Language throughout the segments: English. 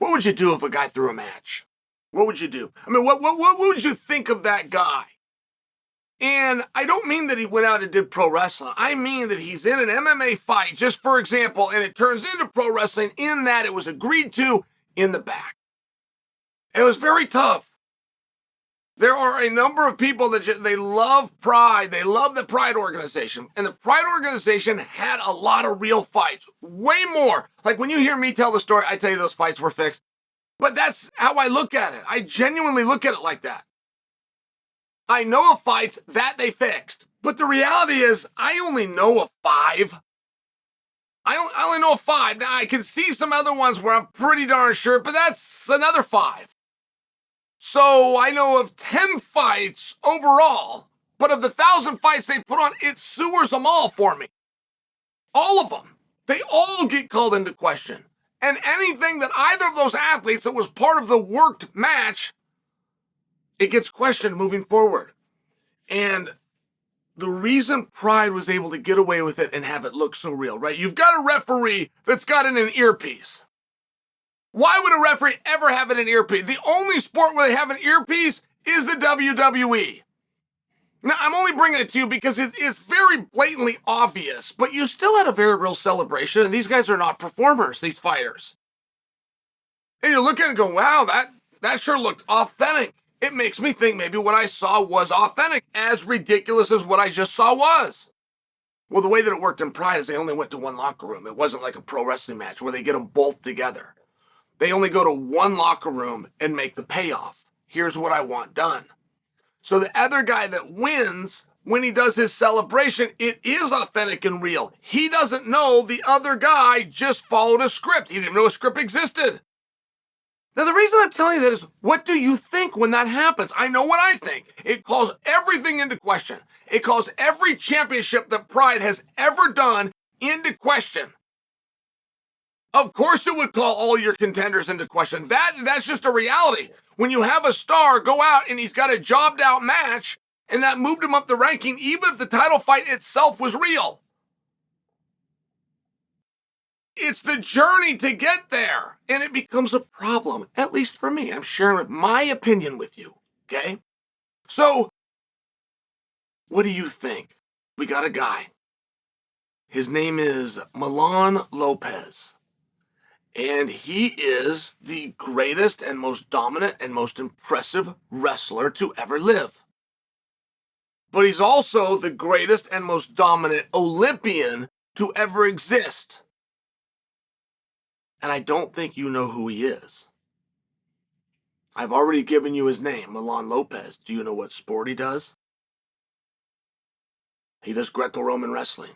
What would you do if a guy threw a match? What would you do? I mean, what would you think of that guy? And I don't mean that he went out and did pro wrestling. I mean that he's in an MMA fight, just for example, and it turns into pro wrestling in that it was agreed to in the back. It was very tough. There are a number of people that they love Pride. They love the Pride organization. And the Pride organization had a lot of real fights. Way more. Like when you hear me tell the story, I tell you those fights were fixed. But that's how I look at it. I genuinely look at it like that. I know of fights that they fixed. But the reality is, I only know of 5. I only know of 5. Now, I can see some other ones where I'm pretty darn sure, but that's another 5. So I know of 10 fights overall, but of the 1,000 fights they put on, it sewers them all for me. All of them. They all get called into question. And anything that either of those athletes that was part of the worked match, it gets questioned moving forward. And the reason Pride was able to get away with it and have it look so real, right? You've got a referee that's got in an earpiece. Why would a referee ever have it in an earpiece? The only sport where they have an earpiece is the WWE. Now, I'm only bringing it to you because it's very blatantly obvious, but you still had a very real celebration, and these guys are not performers, these fighters. And you look at it and go, wow, that sure looked authentic. It makes me think maybe what I saw was authentic, as ridiculous as what I just saw was. Well, the way that it worked in Pride is they only went to one locker room. It wasn't like a pro wrestling match where they get them both together. They only go to one locker room and make the payoff. Here's what I want done. So the other guy that wins, when he does his celebration, it is authentic and real. He doesn't know the other guy just followed a script. He didn't know a script existed. Now, the reason I'm telling you that is, what do you think when that happens? I know what I think. It calls everything into question. It calls every championship that Pride has ever done into question. Of course it would call all your contenders into question. That's just a reality. When you have a star go out and he's got a jobbed out match and that moved him up the ranking, even if the title fight itself was real. It's the journey to get there, and it becomes a problem, at least for me. I'm sharing my opinion with you, okay? So, what do you think? We got a guy. His name is Milan Lopez. And he is the greatest and most dominant and most impressive wrestler to ever live. But he's also the greatest and most dominant Olympian to ever exist. And I don't think you know who he is. I've already given you his name, Milan Lopez. Do you know what sport he does? He does Greco-Roman wrestling.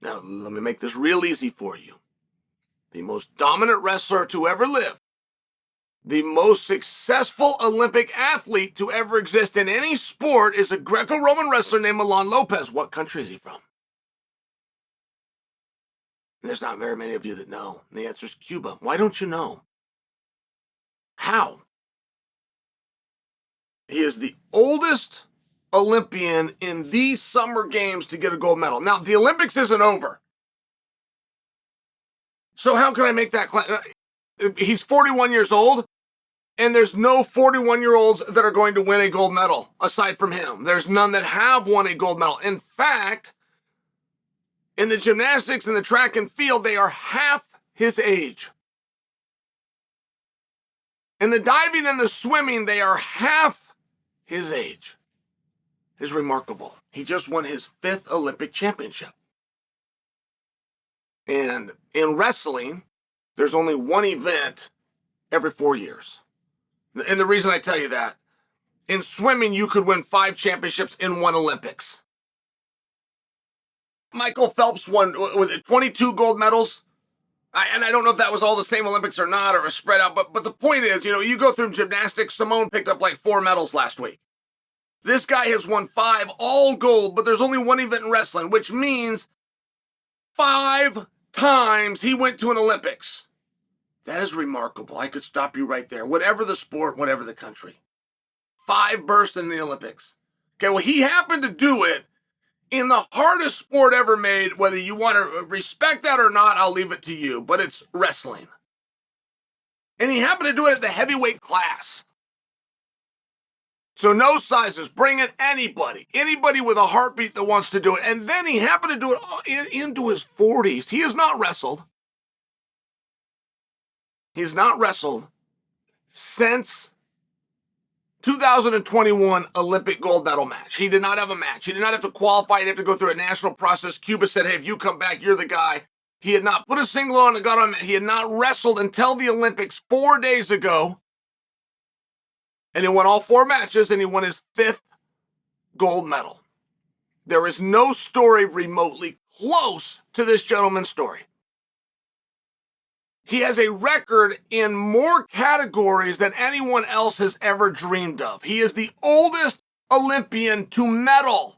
Now, let me make this real easy for you. The most dominant wrestler to ever live, the most successful Olympic athlete to ever exist in any sport is a Greco-Roman wrestler named Milan Lopez. What country is he from? And there's not very many of you that know. And the answer is Cuba. Why don't you know? How? He is the oldest Olympian in these summer games to get a gold medal. Now, the Olympics isn't over. So how can I make that claim? He's 41 years old, and there's no 41-year-olds that are going to win a gold medal aside from him. There's none that have won a gold medal. In fact, in the gymnastics and the track and field, they are half his age. In the diving and the swimming, they are half his age. It's remarkable. He just won his 5th Olympic championship. And in wrestling, there's only one event every 4 years. And the reason I tell you that, in swimming, you could win 5 championships in one Olympics. Michael Phelps won, was it 22 gold medals? And I don't know if that was all the same Olympics or not, or was spread out, but the point is, you go through gymnastics, Simone picked up like 4 medals last week. This guy has won 5, all gold, but there's only one event in wrestling, which means 5 times he went to an Olympics. That is remarkable. I could stop you right there. Whatever the sport, whatever the country. 5 bursts in the Olympics. Okay, well, he happened to do it in the hardest sport ever made. Whether you want to respect that or not, I'll leave it to you, but it's wrestling. And he happened to do it at the heavyweight class. So no sizes, bring in anybody with a heartbeat that wants to do it. And then he happened to do it into his 40s. He has not wrestled. He's not wrestled since 2021 Olympic gold medal match. He did not have a match. He did not have to qualify. He didn't have to go through a national process. Cuba said, hey, if you come back, you're the guy. He had not put a singlet on and got on. He had not wrestled until the Olympics 4 days ago. And he won all 4 matches, and he won his 5th gold medal. There is no story remotely close to this gentleman's story. He has a record in more categories than anyone else has ever dreamed of. He is the oldest Olympian to medal,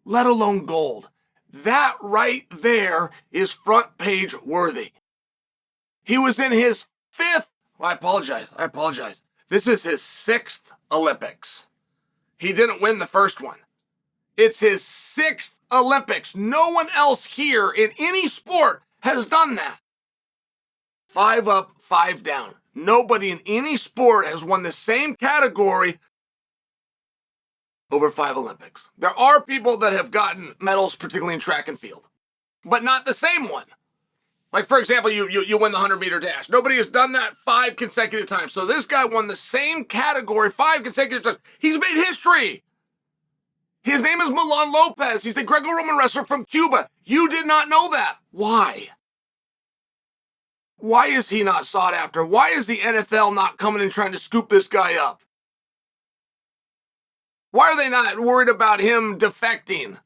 let alone gold. That right there is front page worthy. He was in his 5th, I apologize. This is his 6th Olympics. He didn't win the first one. It's his 6th Olympics. No one else here in any sport has done that. 5 up, 5 down. Nobody in any sport has won the same category over 5 Olympics. There are people that have gotten medals, particularly in track and field, but not the same one. Like, for example, you win the 100-meter dash. Nobody has done that 5 consecutive times. So this guy won the same category 5 consecutive times. He's made history. His name is Milan Lopez. He's the Greco-Roman wrestler from Cuba. You did not know that. Why? Why is he not sought after? Why is the NFL not coming and trying to scoop this guy up? Why are they not worried about him defecting?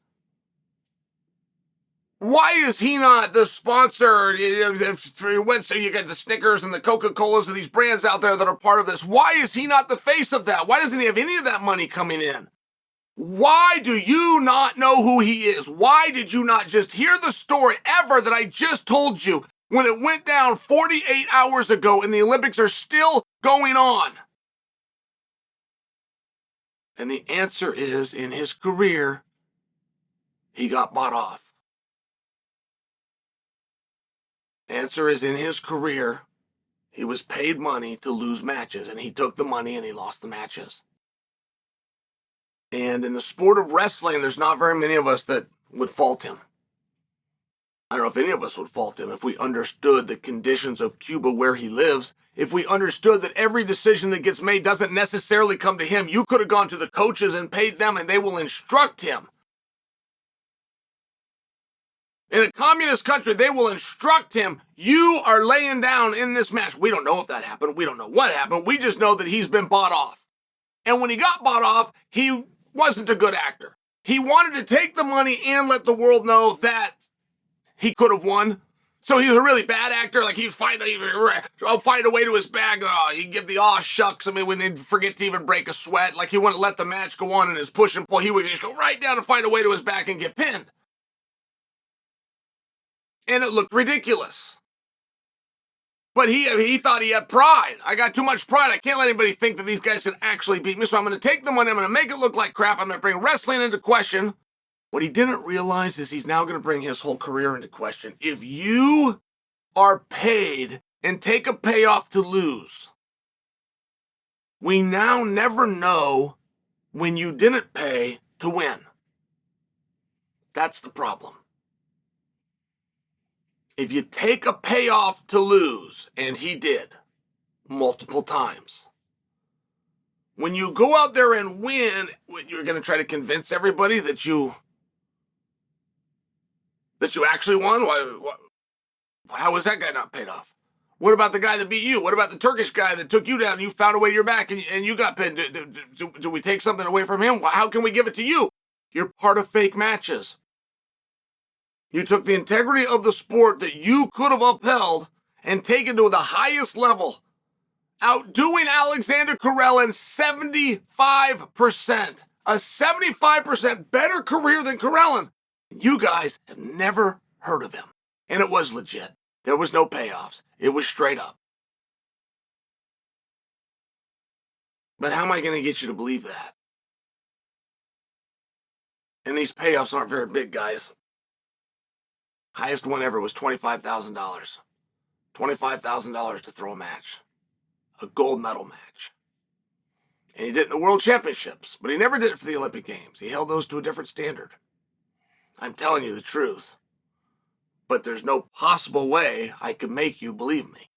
Why is he not the sponsor? So you get the Snickers and the Coca-Colas and these brands out there that are part of this. Why is he not the face of that? Why doesn't he have any of that money coming in? Why do you not know who he is? Why did you not just hear the story ever that I just told you when it went down 48 hours ago and the Olympics are still going on? And the answer is, in his career, he got bought off. Answer is, in his career, he was paid money to lose matches, and he took the money and he lost the matches. And in the sport of wrestling, there's not very many of us that would fault him. I don't know if any of us would fault him if we understood the conditions of Cuba where he lives, if we understood that every decision that gets made doesn't necessarily come to him. You could have gone to the coaches and paid them, and they will instruct him. In a communist country, they will instruct him, you are laying down in this match. We don't know if that happened. We don't know what happened. We just know that he's been bought off. And when he got bought off, he wasn't a good actor. He wanted to take the money and let the world know that he could have won. So he's a really bad actor. Like, he'd find a way to his bag. Oh, he'd give the shucks. I mean, when he'd forget to even break a sweat. Like, he wouldn't let the match go on in his push and pull. He would just go right down and find a way to his back and get pinned. And it looked ridiculous. But he thought he had pride. I got too much pride. I can't let anybody think that these guys can actually beat me. So I'm going to take the money. I'm going to make it look like crap. I'm going to bring wrestling into question. What he didn't realize is he's now going to bring his whole career into question. If you are paid and take a payoff to lose, we now never know when you didn't pay to win. That's the problem. If you take a payoff to lose, and he did multiple times, when you go out there and win, you're going to try to convince everybody that you actually won? How was that guy not paid off? What about the guy that beat you? What about the Turkish guy that took you down and you found a way to your back and you got pinned? Do we take something away from him? How can we give it to you? You're part of fake matches. You took the integrity of the sport that you could have upheld and taken to the highest level, outdoing Alexander Karelin 75%. A 75% better career than Karelin. You guys have never heard of him. And it was legit. There was no payoffs. It was straight up. But how am I going to get you to believe that? And these payoffs aren't very big, guys. Highest one ever was $25,000. $25,000 to throw a match. a gold medal match. And he did it in the World Championships, but he never did it for the Olympic Games. He held those to a different standard. I'm telling you the truth. But there's no possible way I could make you believe me.